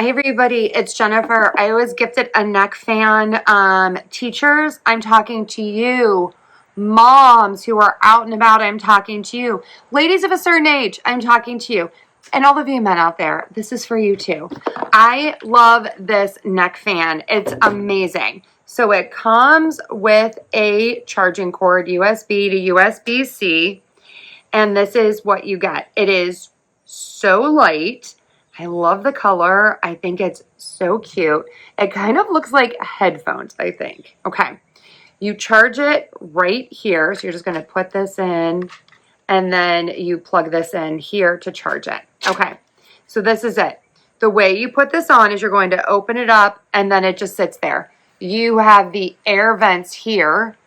Hi everybody, it's Jennifer. I was gifted a neck fan. Teachers, I'm talking to you. Moms who are out and about, I'm talking to you. Ladies of a certain age, I'm talking to you. And all of you men out there, this is for you too. I love this neck fan. It's amazing. So it comes with a charging cord, USB to USB-C, and this is what you get. It is so light. I love the color. I think it's so cute. It kind of looks like headphones, I think. Okay. You charge it right here. So you're just going to put this in and then you plug this in here to charge it. Okay. So this is it. The way you put this on is you're going to open it up and then it just sits there. You have the air vents here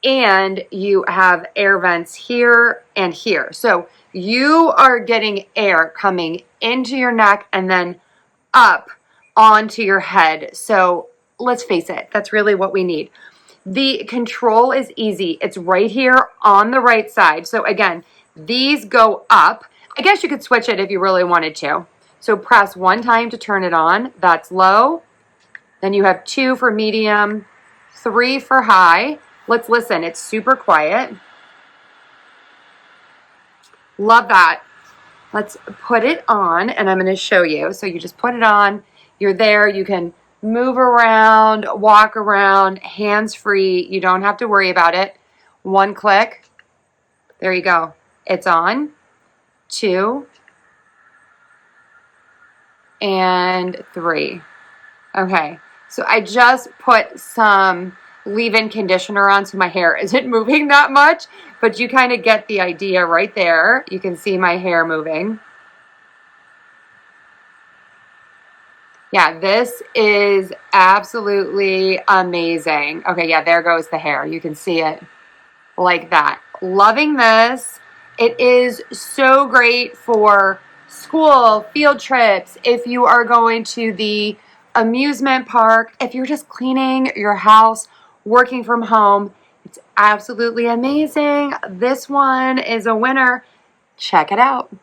and you have air vents here and here. So you are getting air coming into your neck and then up onto your head. So let's face it, that's really what we need. The control is easy. It's right here on the right side. So again, these go up. I guess you could switch it if you really wanted to. So press one time to turn it on. That's low. Then you have 2 for medium, 3 for high. Let's listen. It's super quiet. Love that. Let's put it on and I'm going to show you. So you just put it on. You're there. You can move around, walk around, hands-free. You don't have to worry about it. 1 click. There you go. It's on. 2 and 3. Okay. So I just put some leave-in conditioner on so my hair isn't moving that much, but you kind of get the idea right there. You can see my hair moving. Yeah, this is absolutely amazing. Okay, yeah, there goes the hair. You can see it like that. Loving this. It is so great for school, field trips, if you are going to the amusement park, if you're just cleaning your house, working from home. It's absolutely amazing. This one is a winner. Check it out.